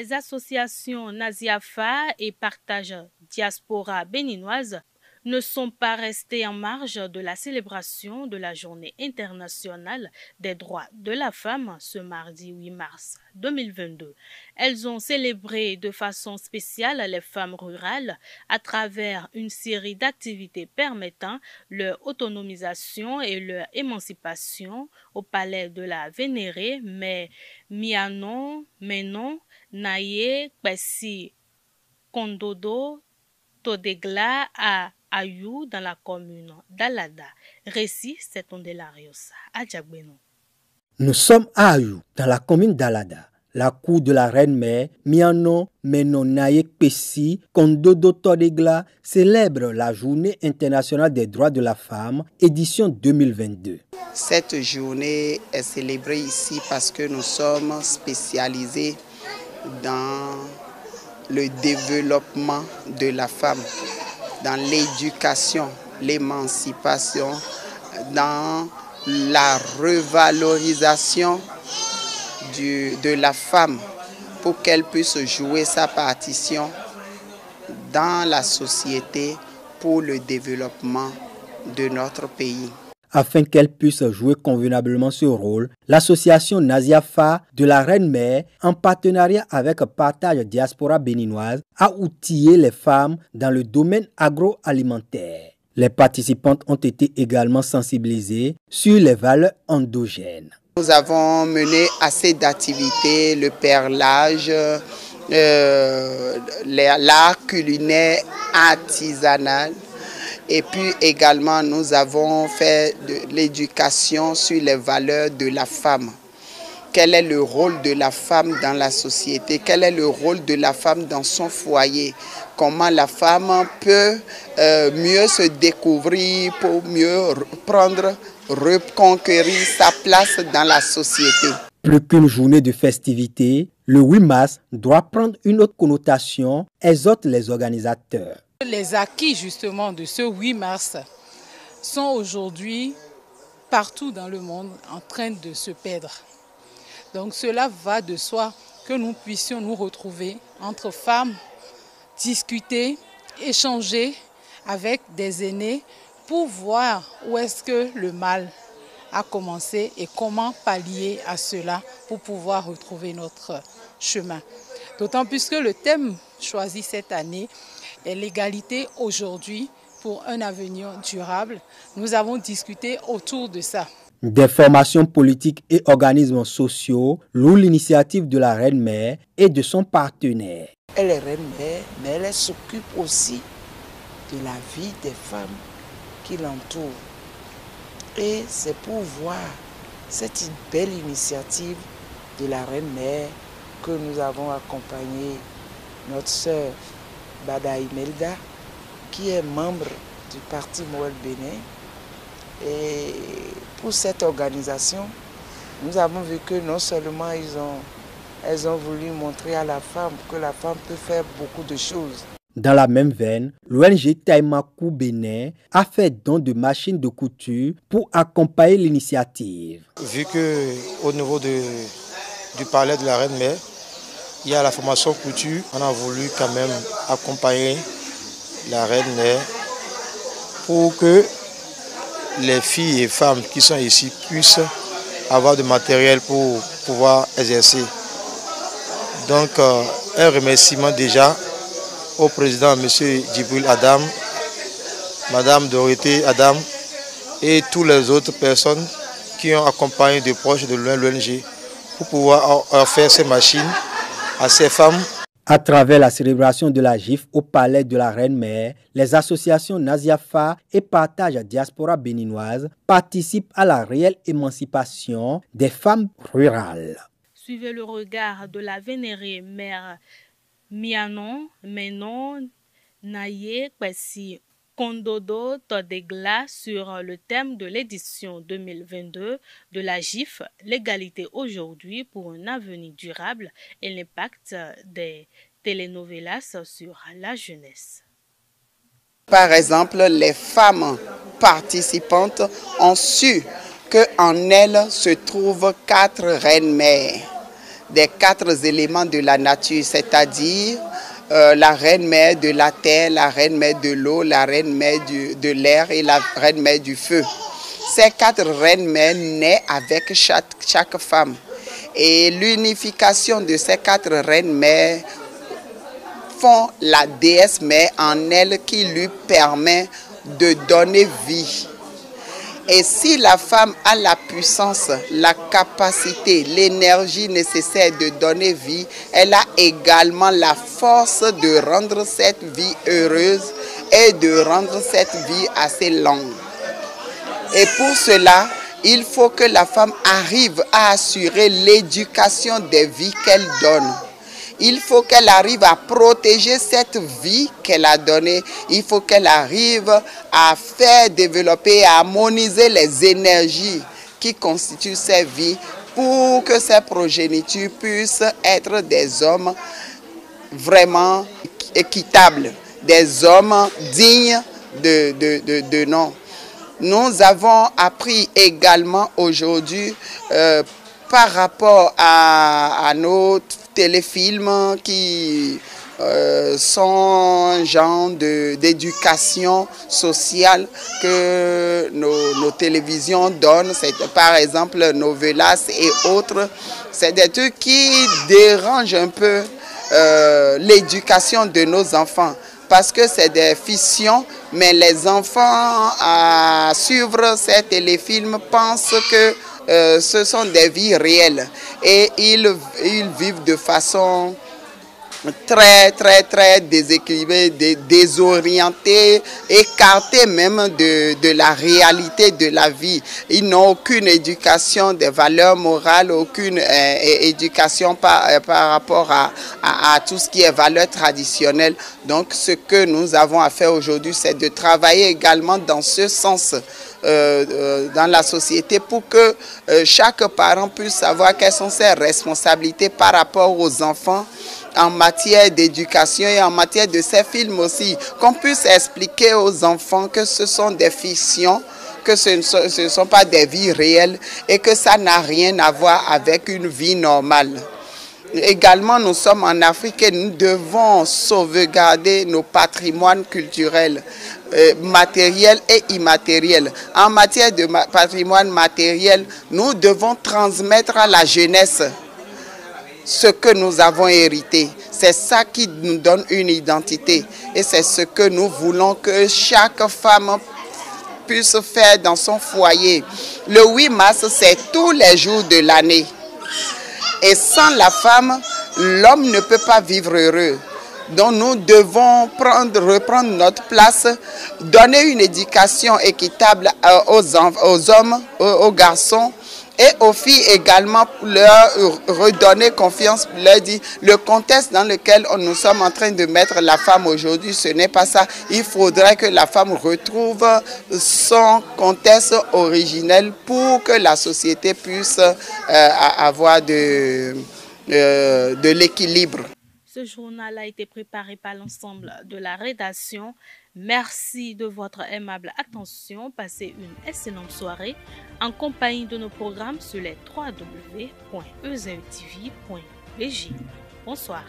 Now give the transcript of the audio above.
Les associations Naziafa et Partage Diaspora béninoise ne sont pas restées en marge de la célébration de la Journée internationale des droits de la femme ce mardi 8 mars 2022. Elles ont célébré de façon spéciale les femmes rurales à travers une série d'activités permettant leur autonomisation et leur émancipation au palais de la vénérée Mère Mianon Menon Naye Kwesi Kondodo Todegla à Ayou dans la commune d'Alada. Récit, c'est Ondelarios à Djagbeno. Nous sommes à Ayou, dans la commune d'Alada. La cour de la reine-mère Mianon Menon Naye Kwesi Kondodo Todegla célèbre la Journée internationale des droits de la femme, édition 2022. Cette journée est célébrée ici parce que nous sommes spécialisés dans le développement de la femme, dans l'éducation, l'émancipation, dans la revalorisation de la femme pour qu'elle puisse jouer sa partition dans la société pour le développement de notre pays. Afin qu'elle puisse jouer convenablement ce rôle, l'association Naziafa de la Reine-Mère, en partenariat avec Partage Diaspora béninoise, a outillé les femmes dans le domaine agroalimentaire. Les participantes ont été également sensibilisées sur les valeurs endogènes. Nous avons mené assez d'activités, le perlage, l'art culinaire artisanal. Et puis également, nous avons fait de l'éducation sur les valeurs de la femme. Quel est le rôle de la femme dans la société? Quel est le rôle de la femme dans son foyer? Comment la femme peut mieux se découvrir pour mieux reconquérir sa place dans la société? Plus qu'une journée de festivité, le 8 mars doit prendre une autre connotation, exhortent les organisateurs. Les acquis justement de ce 8 mars sont aujourd'hui partout dans le monde en train de se perdre. Donc cela va de soi que nous puissions nous retrouver entre femmes, discuter, échanger avec des aînés pour voir où est-ce que le mal a commencé et comment pallier à cela pour pouvoir retrouver notre chemin. D'autant plus que le thème choisi cette année et l'égalité aujourd'hui pour un avenir durable. Nous avons discuté autour de ça. Des formations politiques et organismes sociaux louent l'initiative de la Reine-Mère et de son partenaire. Elle est Reine-Mère, mais elle s'occupe aussi de la vie des femmes qui l'entourent. Et c'est pour voir cette belle initiative de la Reine-Mère que nous avons accompagné notre sœur Bada Imelda, qui est membre du parti Moël Bénin. Et pour cette organisation, nous avons vu que non seulement elles ont voulu montrer à la femme que la femme peut faire beaucoup de choses. Dans la même veine, l'ONG Taimaku Bénin a fait don de machines de couture pour accompagner l'initiative. Vu qu'au niveau du palais de la Reine-Mère, il y a la formation couture, on a voulu quand même accompagner la Reine-Mère pour que les filles et femmes qui sont ici puissent avoir du matériel pour pouvoir exercer. Donc un remerciement déjà au président M. Djibril Adam, Mme Dorothée Adam et toutes les autres personnes qui ont accompagné de proches de l'ONG pour pouvoir faire ces machines à ces femmes. À travers la célébration de la GIF au palais de la Reine-Mère, les associations Naziafa et Partage Diaspora béninoise participent à la réelle émancipation des femmes rurales. Suivez le regard de la vénérée mère Mianon Menon Naye Kwesi Kondodo Todegla sur le thème de l'édition 2022 de la GIF, l'égalité aujourd'hui pour un avenir durable et l'impact des telenovelas sur la jeunesse. Par exemple, les femmes participantes ont su qu'en elles se trouvent 4 reines-mères. des 4 éléments de la nature, c'est-à-dire la reine-mère de la terre, la reine-mère de l'eau, la reine-mère de l'air et la reine-mère du feu. Ces 4 reines-mères naissent avec chaque femme. Et l'unification de ces 4 reines-mères font la déesse mère en elle qui lui permet de donner vie. Et si la femme a la puissance, la capacité, l'énergie nécessaire de donner vie, elle a également la force de rendre cette vie heureuse et de rendre cette vie assez longue. Et pour cela, il faut que la femme arrive à assurer l'éducation des vies qu'elle donne. Il faut qu'elle arrive à protéger cette vie qu'elle a donnée. Il faut qu'elle arrive à faire développer, à harmoniser les énergies qui constituent ces vies pour que ces progénitures puissent être des hommes vraiment équitables, des hommes dignes de nom. Nous avons appris également aujourd'hui par rapport à nos téléfilms qui sont un genre d'éducation sociale que nos télévisions donnent. C'est par exemple Novelas et autres. C'est des trucs qui dérangent un peu l'éducation de nos enfants. Parce que c'est des fictions, mais les enfants à suivre ces téléfilms pensent que ce sont des vies réelles et ils vivent de façon très déséquilibrée, désorientée, écartée même de la réalité de la vie. Ils n'ont aucune éducation des valeurs morales, aucune éducation par rapport à tout ce qui est valeurs traditionnelles. Donc ce que nous avons à faire aujourd'hui, c'est de travailler également dans ce sens dans la société pour que chaque parent puisse savoir quelles sont ses responsabilités par rapport aux enfants en matière d'éducation et en matière de ces films aussi, qu'on puisse expliquer aux enfants que ce sont des fictions, que ce ne sont pas des vies réelles et que ça n'a rien à voir avec une vie normale. Également, nous sommes en Afrique et nous devons sauvegarder nos patrimoines culturels, matériels et immatériels. En matière de patrimoine matériel, nous devons transmettre à la jeunesse ce que nous avons hérité. C'est ça qui nous donne une identité et c'est ce que nous voulons que chaque femme puisse faire dans son foyer. Le 8 mars, c'est tous les jours de l'année. Et sans la femme, l'homme ne peut pas vivre heureux. Donc nous devons reprendre notre place, donner une éducation équitable aux hommes, aux garçons et aux filles également, leur redonner confiance, leur dire le contexte dans lequel nous sommes en train de mettre la femme aujourd'hui, ce n'est pas ça. Il faudrait que la femme retrouve son contexte originel pour que la société puisse avoir de l'équilibre. Ce journal a été préparé par l'ensemble de la rédaction. Merci de votre aimable attention. Passez une excellente soirée en compagnie de nos programmes sur les www.ezetv.bj. Bonsoir.